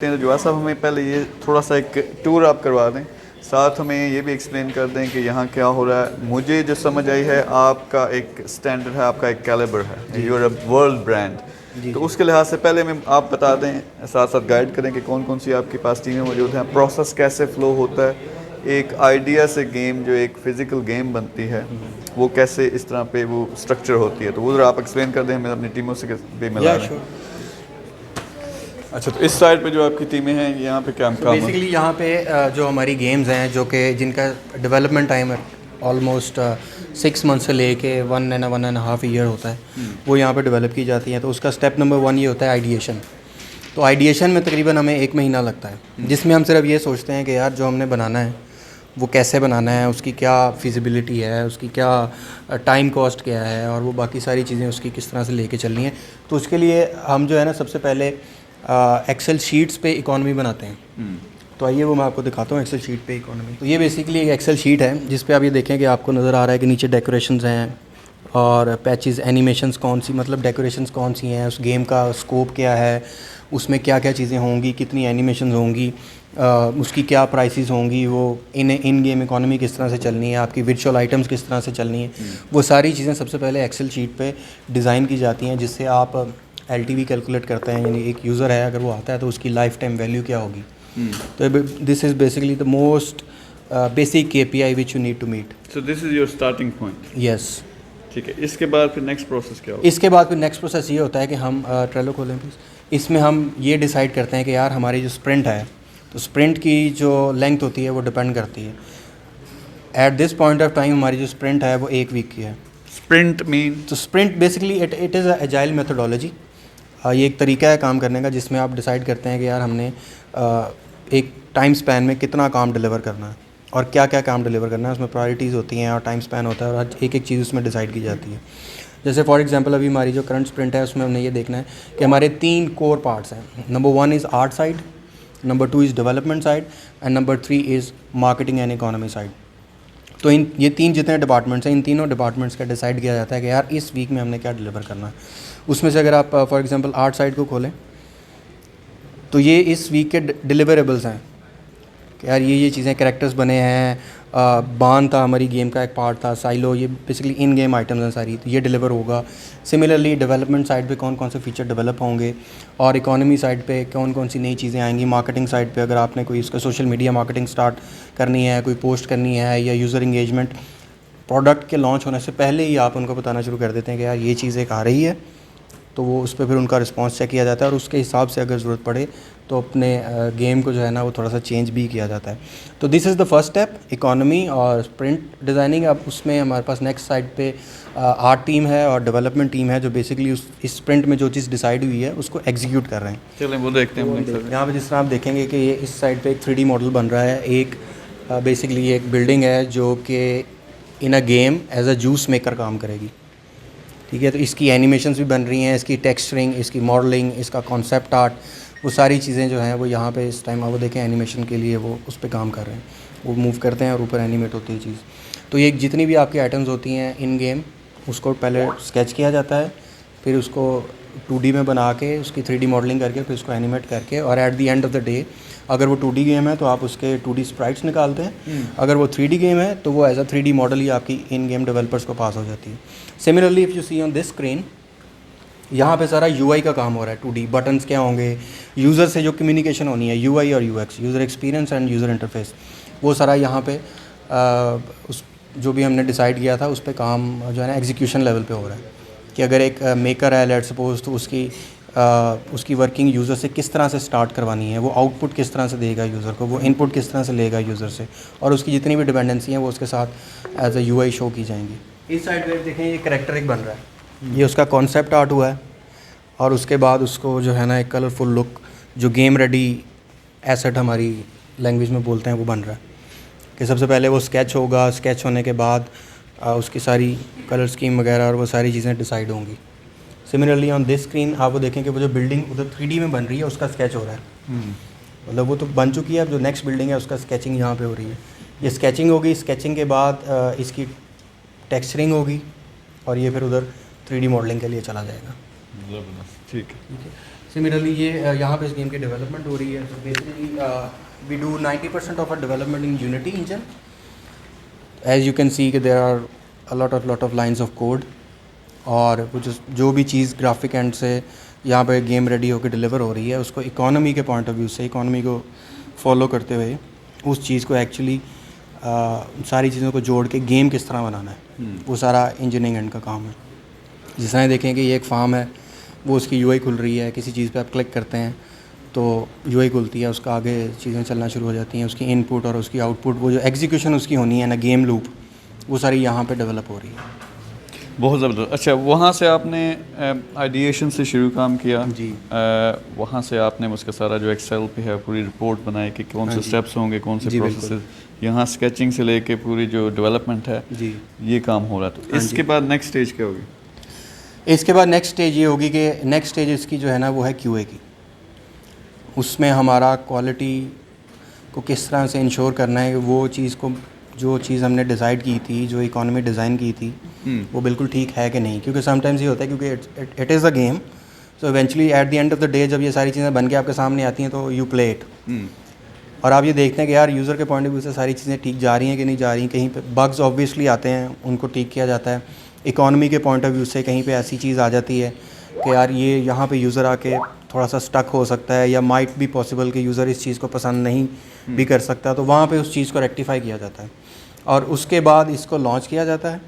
तो जुआ साहब हमें पहले ये थोड़ा सा एक टूर आप करवा दें, साथ हमें ये भी एक्सप्लेन कर दें कि यहाँ क्या हो रहा है। मुझे जो समझ आई है आपका एक स्टैंडर्ड है, आपका एक कैलिबर है, जी यूर अ वर्ल्ड ब्रांड। जी तो जी उसके लिहाज से पहले में आप बता दें, साथ साथ गाइड करें कि कौन कौन सी आपके पास टीमें मौजूद हैं, प्रोसेस कैसे फ़्लो होता है, एक आइडिया से गेम जो एक फ़िज़िकल गेम बनती है वो कैसे इस तरह पे वो स्ट्रक्चर होती है। तो वो ज़रा आप एक्सप्लेन कर दें, हमें अपनी टीमों से भी मिला या दें। श्योर। अच्छा, तो इस साइड पे जो आपकी टीमें हैं यहाँ पे क्या सो काम है? बेसिकली यहाँ पे जो हमारी गेम्स हैं जो कि जिनका डेवलपमेंट टाइम है ऑलमोस्ट 6 मंथ से लेके 1.5 ईयर होता है, वो यहाँ पे डेवलप की जाती हैं। तो उसका स्टेप नंबर 1 ये होता है आइडिएशन। तो आइडिएशन में तकरीबन हमें 1 महीना लगता है, जिसमें हम सिर्फ ये सोचते हैं कि यार जो हमने बनाना है वो कैसे बनाना है, उसकी क्या फिजिबिलिटी है, उसकी क्या टाइम कॉस्ट क्या है, और वो बाकी सारी चीज़ें उसकी किस तरह से लेके चलनी है। तो उसके लिए हम जो है ना सबसे पहले एक्सेल शीट्स पे इकॉनमी बनाते हैं। तो आइए वो मैं आपको दिखाता हूँ एक्सेल शीट पे इकॉनमी। तो ये बेसिकली एक एक्सेल शीट है जिस पे आप ये देखें कि आपको नज़र आ रहा है कि नीचे डेकोरेशंस हैं और पैचेस, एनिमेशंस कौन सी, मतलब डेकोरेशंस कौन सी हैं, उस गेम का स्कोप क्या है, उसमें क्या क्या चीज़ें होंगी, कितनी एनिमेशंस होंगी, उसकी क्या प्राइसेस होंगी, वो इन गेम इकॉनमी किस तरह से चलनी है, आपकी वर्चुअल आइटम्स किस तरह से चलनी है। वो सारी चीज़ें सबसे पहले एक्सेल शीट पे डिज़ाइन की जाती हैं, जिससे आप एलटीवी कैलकुलेट करते हैं, यानी एक यूज़र है अगर वो आता है तो उसकी लाइफ टाइम वैल्यू क्या होगी। तो this is basically the most basic KPI which you need to meet. So this is your starting point. Yes. ठीक है, इसके बाद फिर नेक्स्ट प्रोसेस क्या होगा? इसके बाद फिर नेक्स्ट प्रोसेस ये होता है कि हम ट्रेलो खोलें प्लीज़। इसमें हम ये डिसाइड करते हैं कि यार हमारी जो स्प्रिंट है, तो स्प्रिंट की जो लेंथ होती है वो डिपेंड करती है। At this point of time हमारी जो स्प्रिंट है वो 1 वीक की है। Sprint mean? तो sprint basically it is a agile methodology. ये एक तरीका है काम करने का जिसमें आप डिसाइड करते हैं कि यार हमने एक टाइम स्पैन में कितना काम डिलीवर करना है और क्या क्या काम डिलीवर करना है। उसमें प्रायोरिटीज़ होती हैं और टाइम स्पैन होता है और एक एक चीज़ उसमें डिसाइड की जाती है। जैसे फॉर एग्जांपल अभी हमारी जो करंट स्प्रिंट है उसमें हमने ये देखना है कि हमारे 3 कोर पार्ट्स हैं। Number 1 is art side, number 2 is development side and number 3 is marketing and economy side. तो ये 3 जितने डिपार्टमेंट्स हैं, इन तीनों डिपार्टमेंट्स का डिसाइड किया जाता है कि यार इस वीक में हमने क्या डिलीवर करना है। उसमें से अगर आप फॉर एग्जांपल आर्ट साइड को खोलें तो ये इस वीक के डिलीवरेबल्स हैं कि यार ये चीज़ें, कैरेक्टर्स बने हैं, बान था हमारी गेम का एक पार्ट था, साइलो, ये बेसिकली इन गेम आइटम्स हैं सारी, तो ये डिलीवर होगा। सिमिलरली डेवलपमेंट साइड पे कौन कौन से फीचर डेवलप होंगे और इकोनॉमी साइड पे कौन कौन सी नई चीज़ें आएंगी। मार्केटिंग साइड पे अगर आपने कोई इसका सोशल मीडिया मार्केटिंग स्टार्ट करनी है, कोई पोस्ट करनी है, या यूज़र इंगेजमेंट, प्रोडक्ट के लॉन्च होने से पहले ही आप उनको बताना शुरू कर देते हैं कि यार ये चीज़ एक आ रही है। तो वो उस पर फिर उनका रिस्पांस चेक किया जाता है और उसके हिसाब से अगर ज़रूरत पड़े तो अपने गेम को जो है ना वो थोड़ा सा चेंज भी किया जाता है। तो this is the first step, economy और स्प्रिंट डिज़ाइनिंग। अब उसमें हमारे पास नेक्स्ट साइड पे आर्ट टीम है और डेवलपमेंट टीम है जो बेसिकली इस स्प्रिंट में जो चीज़ डिसाइड हुई है उसको एग्जीक्यूट कर रहे हैं। चलें वो देखते हैं। यहाँ पे जिस तरह आप देखेंगे कि ये इस साइड पे एक 3D मॉडल बन रहा है। एक बेसिकली एक बिल्डिंग है जो कि in a game as a juice maker काम करेगी। ठीक है, तो इसकी एनिमेशंस भी बन रही हैं, इसकी टेक्सचरिंग, इसकी मॉडलिंग, इसका कॉन्सेप्ट आर्ट, वो सारी चीज़ें जो हैं वो यहाँ पे इस टाइम आप वो देखें एनिमेशन के लिए वो उस पर काम कर रहे हैं। वो मूव करते हैं और ऊपर एनिमेट होती है चीज़। तो ये जितनी भी आपकी आइटम्स होती हैं इन गेम, उसको पहले स्केच किया जाता है, फिर उसको 2D में बना के उसकी 3D मॉडलिंग करके फिर उसको एनिमेट करके, और at the end of the day अगर वो 2D गेम है तो आप उसके 2D स्प्राइट्स निकालते हैं। अगर वो 3D गेम है तो वो एज अ 3D मॉडल ही आपकी इन गेम डेवलपर्स को पास हो जाती है। Similarly if you see on this screen, यहाँ पे सारा UI का काम हो रहा है। 2D बटन्स क्या होंगे, यूज़र से जो कम्युनिकेशन होनी है, UI और UX, user experience end user interface, वो सारा यहाँ पे उस जो भी हमने डिसाइड किया था उस पर काम जो है ना एग्जीक्यूशन लेवल पे हो रहा है। कि अगर एक मेकर है लेट सपोज, तो उसकी वर्किंग यूज़र से किस तरह से स्टार्ट करवानी है, वो आउटपुट किस तरह से देगा यूज़र को, वो इनपुट किस तरह से लेगा यूज़र से, और उसकी जितनी भी डिपेंडेंसी हैं वो उसके साथ एज अ UI शो की जाएंगी। इस साइड पे देखें ये कैरेक्टर एक बन रहा है, ये उसका कॉन्सेप्ट आर्ट हुआ है और उसके बाद उसको जो है ना एक कलरफुल लुक, जो गेम रेडी एसेट हमारी लैंग्वेज में बोलते हैं, वो बन रहा है। कि सबसे पहले वो स्केच होगा, स्केच होने के बाद उसकी सारी कलर स्कीम वगैरह और वो सारी चीज़ें डिसाइड होंगी। सिमिलरली ऑन दिस स्क्रीन आप वो देखें कि वो जो बिल्डिंग उधर 3D में बन रही है उसका स्केच हो रहा है। मतलब वो तो बन चुकी है, अब जो नेक्स्ट बिल्डिंग है उसका स्केचिंग यहाँ पे हो रही है। ये स्केचिंग होगी, स्केचिंग के बाद इसकी टेक्सचरिंग होगी और ये फिर उधर 3D मॉडलिंग के लिए चला जाएगा। ज़बरदस्त, ठीक है। सिमिलरली ये यहाँ पे इस गेम की डेवलपमेंट हो रही है. So basically we do 90% of our development in Unity engine. As you can see कि there are a lot of lines of code, और जो भी चीज़ ग्राफिक एंड से यहाँ पे गेम रेडी होकर डिलीवर हो रही है उसको इकोनॉमी के पॉइंट ऑफ व्यू से, इकोनॉमी को फॉलो करते हुए उस चीज़ को एक्चुअली सारी चीज़ों को जोड़ के गेम किस तरह बनाना है, वो सारा इंजीनियरिंग एंड का काम है. जिस तरह देखें कि ये एक फार्म है, वो उसकी यूआई खुल रही है, किसी चीज़ पे आप क्लिक करते हैं तो यूआई खुलती है, उसका आगे चीज़ें चलना शुरू हो जाती हैं, उसकी इनपुट और उसकी आउटपुट, वो जो एग्जीक्यूशन उसकी होनी है ना, गेम लूप, वो सारी यहाँ पे डेवलप हो रही है. बहुत ज़बरदस्त. अच्छा, वहाँ से आपने आइडिएशन से शुरू काम किया जी. वहाँ से आपने उसका सारा जो एक्सेल पे है पूरी रिपोर्ट बनाई कि कौन से स्टेप्स होंगे, कौन से जी, प्रोसेस. यहाँ स्केचिंग से लेके पूरी जो डेवलपमेंट है जी, ये काम हो रहा है. तो इसके बाद नेक्स्ट स्टेज क्या होगी? इसके बाद नेक्स्ट स्टेज ये होगी कि नेक्स्ट स्टेज इसकी जो है ना वो है क्यूए की. उसमें हमारा क्वालिटी को किस तरह से इंश्योर करना है, वो चीज़ को, जो चीज़ हमने डिसाइड की थी, जो इकोनॉमी डिज़ाइन की थी, वो बिल्कुल ठीक है कि नहीं. क्योंकि समटाइम्स ये होता है क्योंकि it is a game, so eventually at the end of the day जब ये सारी चीज़ें बन के आपके सामने आती हैं तो यू प्ले इट, और आप ये देखते हैं कि यार यूज़र के पॉइंट ऑफ व्यू से सारी चीज़ें ठीक जा रही हैं कि नहीं जा रही. कहीं पे बग्स ऑब्वियसली आते हैं, उनको ठीक किया जाता है. इकोनॉमी के पॉइंट ऑफ व्यू से कहीं पे ऐसी चीज़ आ जाती है कि यार ये यहाँ पे यूज़र आके थोड़ा सा स्टक हो सकता है, या माइट भी पॉसिबल कि यूज़र इस चीज़ को पसंद नहीं भी कर सकता, तो वहाँ पे उस चीज़ को रेक्टिफाई किया जाता है. और उसके बाद इसको लॉन्च किया जाता है.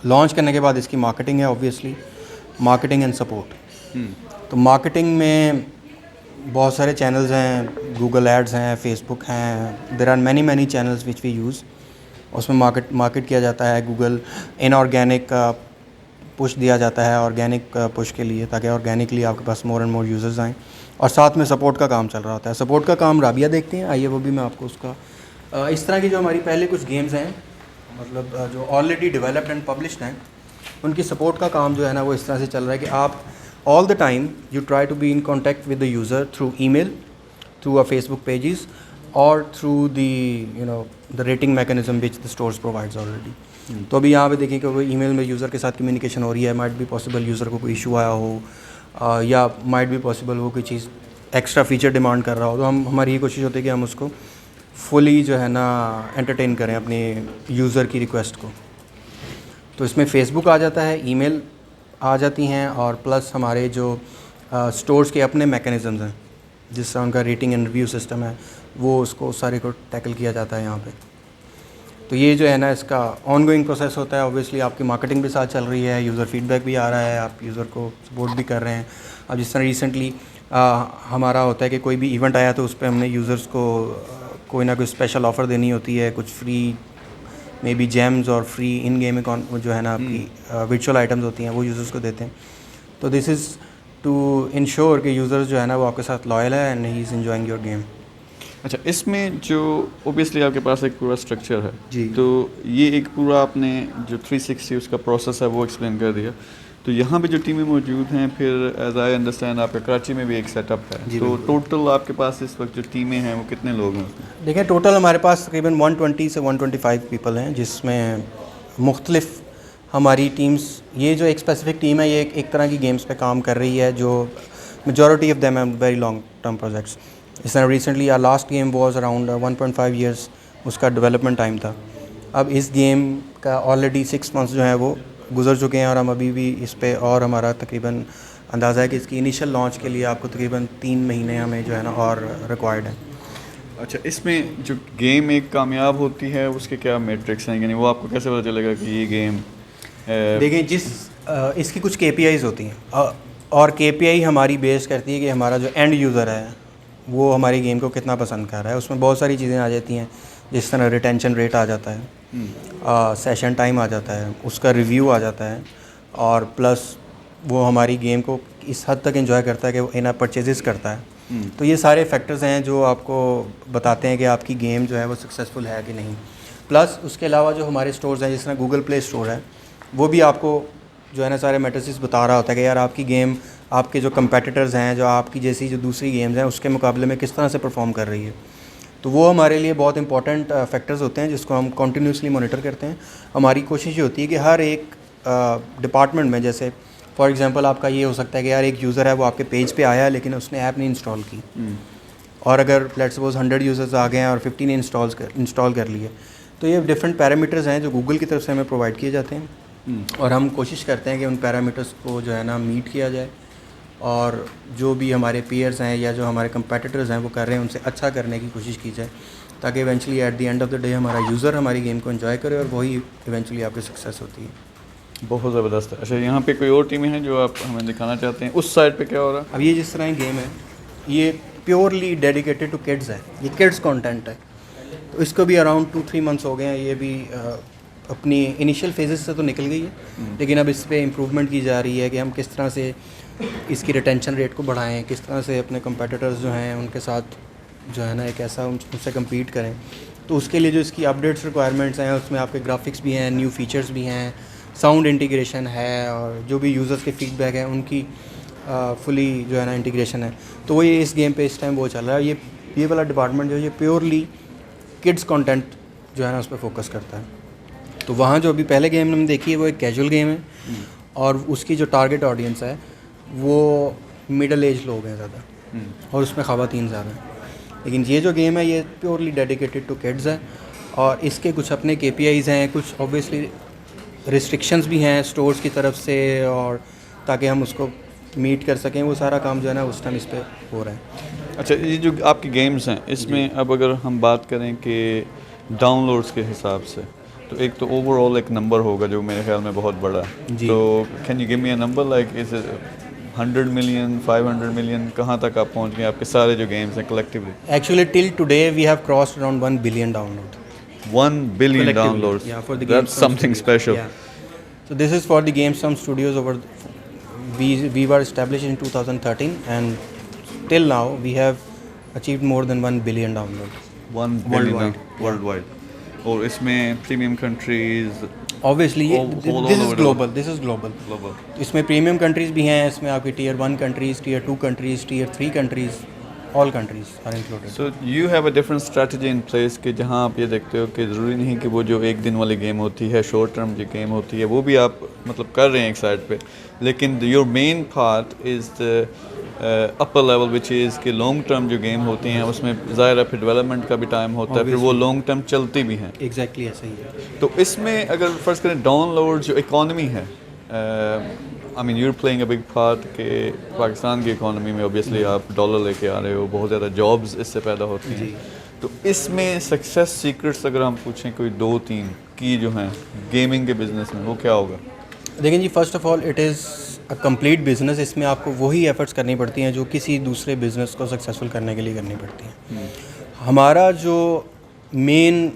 लॉन्च करने के बाद इसकी मार्केटिंग है, ऑब्वियसली मार्केटिंग एंड सपोर्ट. तो मार्केटिंग में बहुत सारे चैनल्स हैं, गूगल एड्स हैं, फेसबुक हैं, there are many channels which we use. उसमें मार्केट किया जाता है. गूगल इनऑर्गेनिक पुश दिया जाता है ऑर्गेनिक पुश के लिए, ताकि ऑर्गेनिकली आपके पास मोर एंड मोर यूज़र्स आएँ. और साथ में सपोर्ट का काम चल रहा होता है. सपोर्ट का काम राबिया देखते हैं, आइए वो भी मैं आपको उसका इस तरह की जो हमारी पहले कुछ गेम्स हैं, मतलब जो ऑलरेडी डेवलप्ड एंड पब्लिश्ड हैं, उनकी सपोर्ट का काम जो है ना वो इस तरह से चल रहा है कि आप all the time you try to be in contact with the user through email, through a Facebook pages, और through the rating mechanism which the stores provides already. तो अभी यहाँ पे देखें कि वो ईमेल में यूज़र के साथ कम्युनिकेशन हो रही है. माइट बी पॉसिबल यूज़र को कोई इशू आया हो, या माइट बी पॉसिबल वो कोई चीज़ एक्स्ट्रा फीचर डिमांड कर रहा हो, तो हमारी ये कोशिश होती है कि हम उसको फुली जो है ना एंटरटेन करें अपने यूज़र की रिक्वेस्ट को. तो इसमें फेसबुक आ जाता है, ईमेल आ जाती हैं, और प्लस हमारे जो स्टोर्स के अपने मैकेनिज़म्स हैं, जिस तरह उनका रेटिंग एंड रिव्यू सिस्टम है, वो उसको सारे को टैकल किया जाता है यहाँ पे. तो ये जो है ना इसका ऑनगोइंग प्रोसेस होता है. ऑब्वियसली आपकी मार्केटिंग भी साथ चल रही है, यूज़र फीडबैक भी आ रहा है, आप यूज़र को सपोर्ट भी कर रहे हैं. अब जिस तरह रिसेंटली हमारा होता है कि कोई भी इवेंट आया तो उस पर हमने यूज़र्स को कोई ना कोई स्पेशल ऑफ़र देनी होती है, कुछ फ्री मे बी जेम्स और फ्री इन गेम जो है ना आपकी वर्चुअल आइटम्स होती हैं, वो यूज़र्स को देते हैं. तो दिस इज़ टू इंश्योर कि यूज़र्स जो है ना वो आपके साथ लॉयल है and he is enjoying your game. अच्छा, इसमें जो ओबियसली आपके पास एक पूरा स्ट्रक्चर है जी. तो ये एक पूरा आपने जो 360 उसका प्रोसेस है वो एक्सप्लेन कर दिया. तो यहाँ पे जो टीमें मौजूद हैं, फिर एज आई अंडरस्टैंड आपका कराची में भी एक सेटअप है. जी, तो टोटल आपके पास इस वक्त जो टीमें हैं वो कितने लोग हैं? देखिए टोटल हमारे पास तकरीबन 120 से 125 पीपल हैं, जिसमें मुख्तलिफ हमारी टीम्स, ये जो एक स्पेसिफिक टीम है ये एक तरह की गेम्स पे काम कर रही है, जो majority of them are very long term projects. इस तरह recently our last game was around 1.5 years उसका डेवलपमेंट टाइम था. अब इस गेम का ऑलरेडी 6 मंथ्स जो है वो गुजर चुके हैं, और हम अभी भी इस पे, और हमारा तकरीबन अंदाज़ा है कि इसकी इनिशियल लॉन्च के लिए आपको तकरीबन 3 महीने हमें जो है ना और रिक्वायर्ड है. अच्छा, इसमें जो गेम एक कामयाब होती है उसके क्या मेट्रिक्स हैं, यानी वो आपको कैसे पता चलेगा कि ये गेम देखिए इसकी कुछ KPIs होती हैं, और KPI हमारी बेस करती है कि हमारा जो एंड यूज़र है वो हमारी गेम को कितना पसंद कर रहा है. उसमें बहुत सारी चीज़ें आ जाती हैं, जिस तरह रिटेंशन रेट आ जाता है, सेशन टाइम आ जाता है, उसका रिव्यू आ जाता है, और प्लस वो हमारी गेम को इस हद तक एंजॉय करता है कि वो इन परचेजेस करता है. तो ये सारे फैक्टर्स हैं जो आपको बताते हैं कि आपकी गेम जो है वो सक्सेसफुल है कि नहीं. प्लस उसके अलावा जो हमारे स्टोर्स हैं, जिस तरह गूगल प्ले स्टोर है, वो भी आपको जो है ना सारे मैट्रिसेस बता रहा होता है कि यार आपकी गेम आपके जो कंपेटिटर्स हैं, जो आपकी जैसी जो दूसरी गेम्स हैं उसके मुकाबले में किस तरह से परफॉर्म कर रही है. तो वो हमारे लिए बहुत इंपॉर्टेंट फैक्टर्स होते हैं जिसको हम कॉन्टीन्यूसली मॉनिटर करते हैं. हमारी कोशिश ये होती है कि हर एक डिपार्टमेंट में, जैसे फॉर एग्जांपल आपका ये हो सकता है कि यार एक यूज़र है वो आपके पेज पे आया लेकिन उसने ऐप नहीं इंस्टॉल की, और अगर लेट्स सपोज 100 यूज़र्स आ गए हैं और 50 ने इंस्टॉल कर लिए, तो ये डिफरेंट पैरामीटर्स हैं जो गूगल की तरफ से हमें प्रोवाइड किए जाते हैं, और हम कोशिश करते हैं कि उन पैरामीटर्स को जो है ना मीट किया जाए, और जो भी हमारे पीयर्स हैं या जो हमारे कंपेटिटर्स हैं वो कर रहे हैं उनसे अच्छा करने की कोशिश की जाए, ताकि eventually at the end of the day हमारा यूज़र हमारी गेम को एंजॉय करे और वही इवेंचुअली आपकी सक्सेस होती है। बहुत ज़बरदस्त है। अच्छा, यहाँ पे कोई और टीमें हैं जो आप हमें दिखाना चाहते हैं? उस साइड पे क्या हो रहा है? अब ये जिस तरह गेम है ये प्योरली डेडिकेटेड टू किड्स है, ये किड्स कंटेंट है, तो इसको भी अराउंड 2-3 मंथ्स हो गए हैं, ये भी अपनी इनिशियल फेजेस से तो निकल गई है, लेकिन अब इस पर इम्प्रूवमेंट की जा रही है कि हम किस तरह से इसकी रिटेंशन रेट को बढ़ाएं, किस तरह से अपने कंपेटिटर्स जो हैं उनके साथ जो है ना एक ऐसा उनसे कम्पीट करें। तो उसके लिए जो इसकी अपडेट्स रिक्वायरमेंट्स हैं उसमें आपके ग्राफिक्स भी हैं, न्यू फीचर्स भी हैं, साउंड इंटीग्रेशन है, और जो भी यूज़र्स के फीडबैक हैं उनकी फुली जो है ना इंटीग्रेशन है। तो वो ये इस गेम पे इस टाइम वो चल रहा है। ये वाला डिपार्टमेंट जो है ये प्योरली किड्स कंटेंट जो है ना उस पर फोकस करता है। तो वहाँ जो अभी पहले गेम हमने देखी है वो एक कैजुअल गेम है, और उसकी जो टारगेट ऑडियंस है वो मिडल एज लोग हैं ज़्यादा, और उसमें ख़वातीन ज़्यादा हैं। लेकिन ये जो गेम है ये प्योरली डेडिकेटेड टू किड्स है, और इसके कुछ अपने KPIs हैं, कुछ ऑब्वियसली रिस्ट्रिक्शंस भी हैं स्टोर्स की तरफ से, और ताकि हम उसको मीट कर सकें, वो सारा काम जो है ना उस टाइम इस पर हो रहा है। अच्छा, ये जो आपकी गेम्स हैं इसमें अब अगर हम बात करें कि डाउनलोड्स के हिसाब से, तो एक तो ओवरऑल एक नंबर होगा जो मेरे ख्याल में बहुत बड़ा है। जी। तो can you give me a number, like is 100 million, 500 million, कहाँ तक आप पहुँच गए आपके सारे जो गेम्स हैं collectively? Actually, till today we have crossed around 1 billion download. 1 billion Collectively, downloads. yeah, for the That's Gamescom something Studios. special. Yeah. So this is for the Gamescom Studios we were established in 2013, and till now we have achieved more than 1 billion download. 1 billion Worldwide. worldwide. और इसमें premium countries Obviously all this is over the global. This is global. Global. इसमें premium countries भी हैं, इसमें आपकी Tier 1 countries, Tier 2 countries, Tier 3 countries, all countries are included. So you have a different strategy in place कि जहाँ आप ये देखते हो कि ज़रूरी नहीं कि वो जो एक दिन वाली गेम होती है, शॉर्ट टर्म जो गेम होती है, वो भी आप मतलब कर रहे हैं एक साइड पे, लेकिन your main part is the upper level which is कि लॉन्ग टर्म जो गेम होती हैं उसमें ज़ाहिर है फिर डेवलपमेंट का भी टाइम होता है, फिर वो लॉन्ग टर्म चलती भी हैं। एग्जैक्टली ऐसा ही है। तो इसमें अगर फ़र्ज़ करें डाउनलोड जो इकॉनमी है, I mean you're playing a big part के पाकिस्तान की इकॉनमी में ऑब्वियसली आप डॉलर लेके आ रहे हो, बहुत ज़्यादा जॉब्स इससे पैदा होती हैं। तो इसमें सक्सेस सीक्रेट्स अगर हम पूछें कोई 2-3 की जो हैं गेमिंग के बिज़नेस में, वो क्या होगा? देखें जी, first of all it is a complete business. इसमें आपको वही एफर्ट्स करनी पड़ती हैं जो किसी दूसरे बिज़नेस को सक्सेसफुल करने के लिए करनी पड़ती हैं। हमारा जो मेन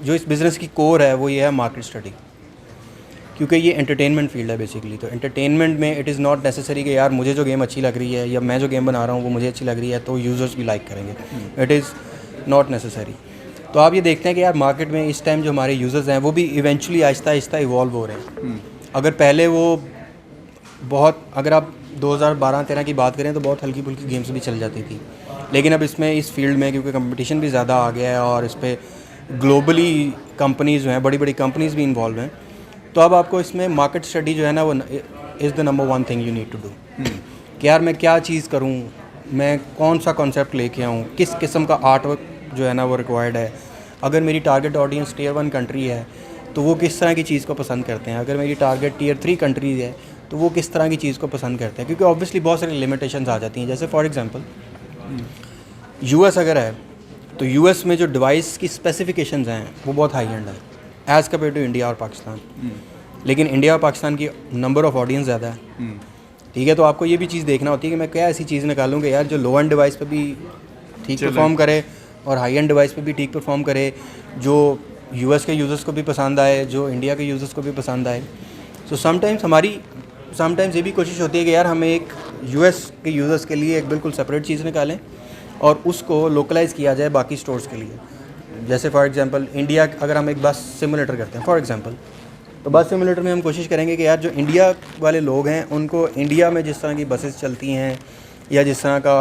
जो इस बिज़नेस की कोर है वो ये है मार्केट स्टडी, क्योंकि ये एंटरटेनमेंट फील्ड है बेसिकली। तो एंटरटेनमेंट में इट इज़ नॉट नेसेसरी कि यार मुझे जो गेम अच्छी लग रही है या मैं जो गेम बना रहा हूँ वो मुझे अच्छी लग रही है तो यूज़र्स भी लाइक करेंगे, इट इज़ नॉट नेसेसरी। तो आप ये देखते हैं कि यार मार्केट में इस टाइम जो हमारे यूज़र्स हैं वो भी इवेंचुअली आहिस्ता आहिस्ता इवॉल्व हो रहे हैं। अगर पहले वो बहुत, अगर आप 2012-13 की बात करें तो बहुत हल्की फुल्की गेम्स भी चल जाती थी, लेकिन अब इसमें इस फील्ड में क्योंकि कंपटीशन भी ज़्यादा आ गया है और इस पर ग्लोबली कंपनीज़ जो हैं, बड़ी बड़ी कंपनीज़ भी इन्वॉल्व हैं, तो अब आपको इसमें मार्केट स्टडी जो है ना वो is the number 1 thing you need to do. कि यार मैं क्या चीज़ करूँ, मैं कौन सा कॉन्सेप्ट लेके आऊँ, किस किस्म का आर्ट वर्क जो है ना वो रिक्वायर्ड है। अगर मेरी टारगेट ऑडियंस Tier 1 कंट्री है तो वो किस तरह की चीज़ को पसंद करते हैं, अगर मेरी टारगेट Tier 3 कंट्रीज़ है तो वो किस तरह की चीज़ को पसंद करते हैं, क्योंकि ऑब्वियसली बहुत सारी लिमिटेशंस आ जाती हैं। जैसे फॉर एग्जांपल US अगर है तो US में जो डिवाइस की स्पेसिफिकेशंस हैं वो बहुत हाई एंड है एज़ कम्पेयर टू इंडिया और पाकिस्तान। लेकिन इंडिया और पाकिस्तान की नंबर ऑफ़ ऑडियंस ज़्यादा है, ठीक है। तो आपको ये भी चीज़ देखना होती है कि मैं क्या ऐसी चीज़ निकालूँ कि यार जो लो एंड डिवाइस पे भी ठीक परफॉर्म करे और हाई एंड डिवाइस पे भी ठीक परफॉर्म करे, जो US के यूज़र्स को भी पसंद आए, जो इंडिया के यूज़र्स को भी पसंद आए। सो समटाइम्स ये भी कोशिश होती है कि यार हमें एक US के यूज़र्स के लिए एक बिल्कुल सेपरेट चीज़ निकालें और उसको लोकलाइज़ किया जाए बाकी स्टोर्स के लिए। जैसे फॉर एग्जांपल इंडिया, अगर हम एक बस सिमुलेटर करते हैं फॉर एग्जांपल, तो बस सिमुलेटर में हम कोशिश करेंगे कि यार जो इंडिया वाले लोग हैं उनको इंडिया में जिस तरह की बसेस चलती हैं या जिस तरह का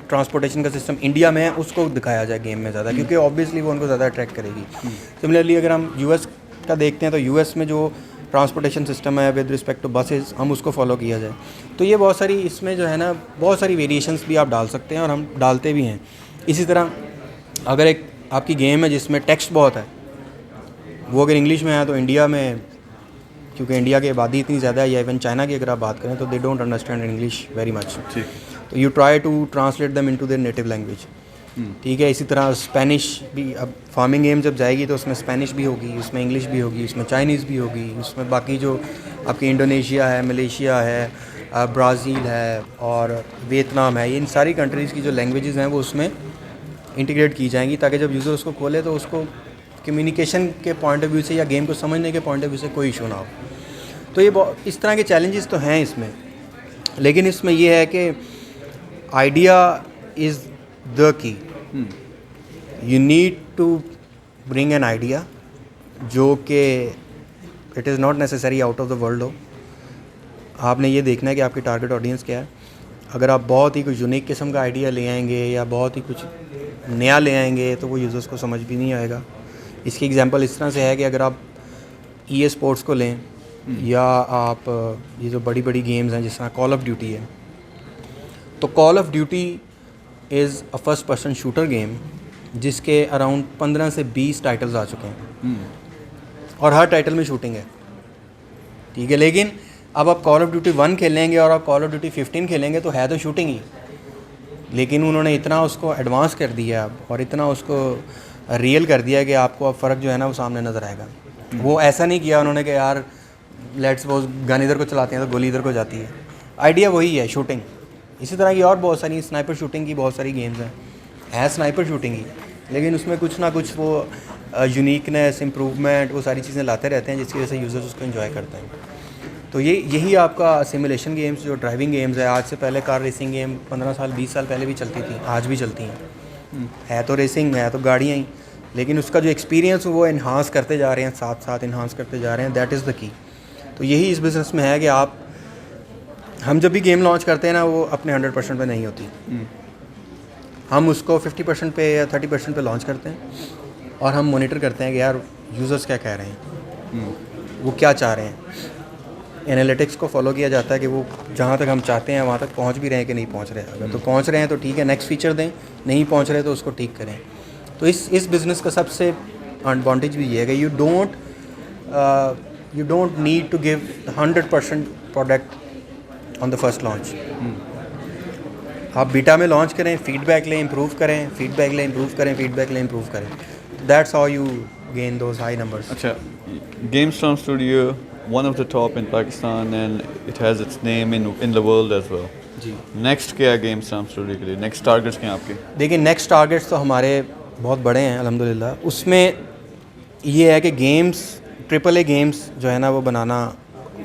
ट्रांसपोर्टेशन का सिस्टम इंडिया में है उसको दिखाया जाए गेम में ज़्यादा, क्योंकि ऑब्वियसली वो उनको ज़्यादा अट्रैक्ट करेगी। सिमिलरली अगर हम US का देखते हैं तो US में जो ट्रांसपोर्टेशन सिस्टम है विद रिस्पेक्ट टू बसेस, हम उसको फॉलो किया जाए। तो ये बहुत सारी इसमें जो है ना बहुत सारी वेरिएशंस भी आप डाल सकते हैं और हम डालते भी हैं। इसी तरह अगर एक आपकी गेम है जिसमें टेक्स्ट बहुत है, वो अगर इंग्लिश में है तो इंडिया में, क्योंकि इंडिया की आबादी इतनी ज़्यादा है, या इवन चाइना की अगर आप बात करें तो they don't understand English very much, तो you try to translate them into their native language. ठीक है, इसी तरह स्पेनिश भी, अब फार्मिंग गेम जब जाएगी तो उसमें स्पेनिश भी होगी, उसमें इंग्लिश भी होगी, उसमें चाइनीज़ भी होगी, उसमें बाकी जो आपकी इंडोनेशिया है, मलेशिया है, ब्राज़ील है और वियतनाम है, इन सारी कंट्रीज़ की जो लैंग्वेजेस हैं वो उसमें इंटीग्रेट की जाएंगी, ताकि जब यूज़र उसको खोले तो उसको कम्युनिकेशन के पॉइंट ऑफ व्यू से या गेम को समझने के पॉइंट ऑफ व्यू से कोई इशू ना हो। तो ये इस तरह के चैलेंजेस तो हैं इसमें, लेकिन इसमें ये है कि idea is the key. You need to bring an idea जो कि it is not necessary out of the world हो। आपने ये देखना है कि आपकी टारगेट ऑडियंस क्या है। अगर आप बहुत ही कुछ यूनिक किस्म का आइडिया ले आएंगे या बहुत ही कुछ नया ले आएंगे तो वो यूज़र्स को समझ भी नहीं आएगा। इसकी एग्जांपल इस तरह से है कि अगर आप EA स्पोर्ट्स को लें या आप ये जो बड़ी बड़ी गेम्स हैं जिस तरह कॉल ऑफ ड्यूटी है, तो call of duty is a first person shooter game जिसके अराउंड 15 से 20 टाइटल्स आ चुके हैं और हर टाइटल में शूटिंग है। ठीक है, लेकिन अब आप कॉल ऑफ ड्यूटी 1 खेलेंगे और आप कॉल ऑफ ड्यूटी 15 खेलेंगे तो है तो शूटिंग ही, लेकिन उन्होंने इतना उसको एडवांस कर दिया अब और इतना उसको रियल कर दिया कि आपको अब फ़र्क जो है ना वो सामने नज़र आएगा। वो ऐसा नहीं किया उन्होंने कि यार लेट्स सपोज गन इधर को चलाते हैं तो गोली इधर को जाती है। आइडिया वही है, शूटिंग। इसी तरह की और बहुत सारी स्नाइपर शूटिंग की बहुत सारी गेम्स हैं, है स्नाइपर शूटिंग ही, लेकिन उसमें कुछ ना कुछ वो यूनिकनेस, इम्प्रूवमेंट, वो सारी चीज़ें लाते रहते हैं जिसकी वजह से यूज़र्स उसको एंजॉय करते हैं। तो यही आपका सिमुलेशन गेम्स, जो ड्राइविंग गेम्स है, आज से पहले कार रेसिंग गेम 15 साल 20 साल पहले भी चलती थी, आज भी चलती हैं। है तो रेसिंग, है तो गाड़ियाँ ही, लेकिन उसका जो एक्सपीरियंस वो इन्हांस करते जा रहे हैं, साथ साथ इन्हांस करते जा रहे हैं। दैट इज़ द की। तो यही इस बिज़नेस में है कि हम जब भी गेम लॉन्च करते हैं ना वो अपने 100% पे नहीं होती। हम उसको 50% पे या 30% पे लॉन्च करते हैं और हम मॉनिटर करते हैं कि यार यूज़र्स क्या कह रहे हैं, वो क्या चाह रहे हैं। एनालिटिक्स को फॉलो किया जाता है कि वो जहाँ तक हम चाहते हैं वहाँ तक पहुँच भी रहे हैं कि नहीं पहुँच रहे। अगर तो पहुँच रहे हैं तो ठीक है, नेक्स्ट फीचर दें, नहीं पहुँच रहे तो उसको ठीक करें। तो इस बिज़नेस का सबसे एडवांटेज भी ये है कि you don't need to give 100% product on the first launch. आप बीटा में लॉन्च करें, फीडबैक लें, इम्प्रूव करें, फीडबैक लें, इम्प्रूव करें, फीडबैक लें, इम्प्रूव करें। That's how you gain those high numbers. अच्छा, GameStorm Studio, one of the top in Pakistan and it has its name in the world as well. जी, next क्या है GameStorm Studio के लिए? Next targets क्या हैं आपके? देखिए नेक्स्ट टारगेट्स तो हमारे बहुत बड़े हैं अल्हम्दुलिल्लाह। उसमें ये है कि गेम्स, AAA गेम्स जो है ना वो बनाना,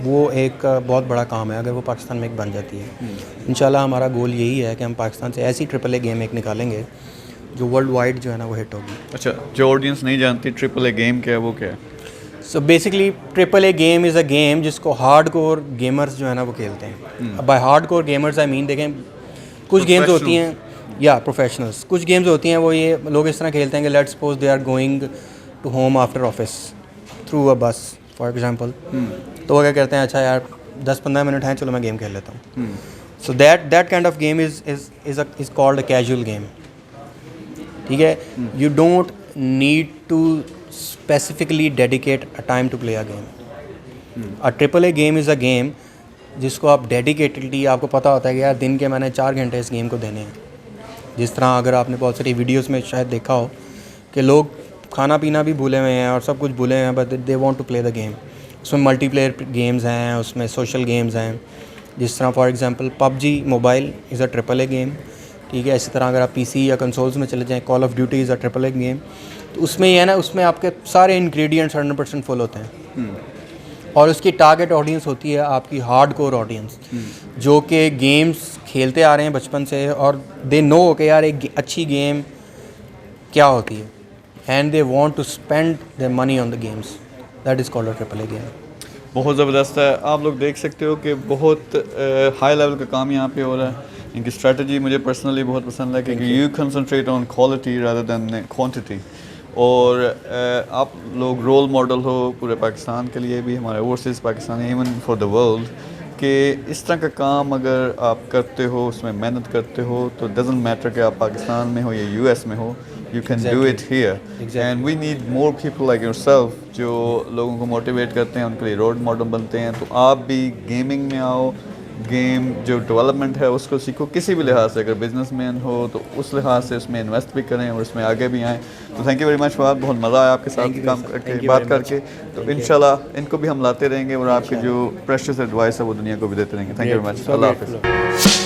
वो एक बहुत बड़ा काम है अगर वो पाकिस्तान में एक बन जाती है। इंशाल्लाह हमारा गोल यही है कि हम पाकिस्तान से ऐसी AAA गेम एक निकालेंगे जो वर्ल्ड वाइड जो है ना वो हिट होगी। अच्छा, जो ऑडियंस नहीं जानती AAA गेम क्या है, वो क्या है? So basically AAA game is a game जिसको हार्ड कोर गेमर्स जो है ना वो खेलते हैं। अब by hard core gamers I mean, देखें कुछ गेम्स होती हैं या प्रोफेशनल्स, कुछ गेम्स होती हैं वो ये लोग इस तरह खेलते हैं कि let's suppose they are going to home after office through a bus for example, तो वो क्या करते हैं, अच्छा यार 10-15 मिनट हैं, चलो मैं गेम खेल लेता हूँ। So that kind of game is called a casual game. ठीक है, you don't need to specifically dedicate a time to play a game. A AAA game is a game जिसको आप डेडिकेटेडली, आपको पता होता है कि यार दिन के मैंने 4 घंटे इस गेम को देने हैं। जिस तरह अगर आपने बहुत सारी वीडियोस में शायद देखा हो कि लोग खाना पीना भी भूले हुए हैं और सब कुछ भूले हुए हैं, but they want to play the game. उसमें मल्टीप्लेयर गेम्स हैं, उसमें सोशल गेम्स हैं, जिस तरह for example PUBG mobile is a AAA game. ठीक है, इसी तरह अगर आप PC या कंसोल्स में चले जाएं, call of duty is a AAA game. तो उसमें ये है ना, उसमें आपके सारे इंग्रेडिएंट्स 100% फुल होते हैं और उसकी टारगेट ऑडियंस होती है आपकी हार्ड कोर ऑडियंस, जो कि गेम्स खेलते आ रहे हैं बचपन से और दे नो कि यार एक अच्छी गेम क्या होती है, and they want to spend their money on the games. That is called a AAA game. बहुत ज़बरदस्त है। आप लोग देख सकते हो कि बहुत हाई लेवल का काम यहाँ पे हो रहा है। इनकी स्ट्रेटजी मुझे पर्सनली बहुत पसंद है क्योंकि you concentrate on quality rather than quantity. और आप लोग रोल मॉडल हो पूरे पाकिस्तान के लिए भी, हमारे overseas Pakistan, even for the world, कि इस तरह का काम अगर आप करते हो, उसमें मेहनत करते हो, तो डजेंट मैटर कि आप पाकिस्तान में हो या यूएस में हो, you can do it here and we need more people like yourself जो लोगों को मोटिवेट करते हैं, उनके लिए रोल मॉडल बनते हैं। तो आप भी गेमिंग में आओ, गेम जो डेवलपमेंट है उसको सीखो, किसी भी लिहाज से, अगर बिजनेसमैन हो तो उस लिहाज से उसमें इन्वेस्ट भी करें और उसमें आगे भी आएँ। तो thank you very much Fawad, बहुत मज़ा आया आपके साथ काम करके, बात करके। तो इंशाल्लाह इनको भी हम लाते रहेंगे और आपकी जो प्रेशियस एडवाइस है वो दुनिया को भी देते रहेंगे। थैंक यू वेरी मच, अल्लाह हाफ़िज़।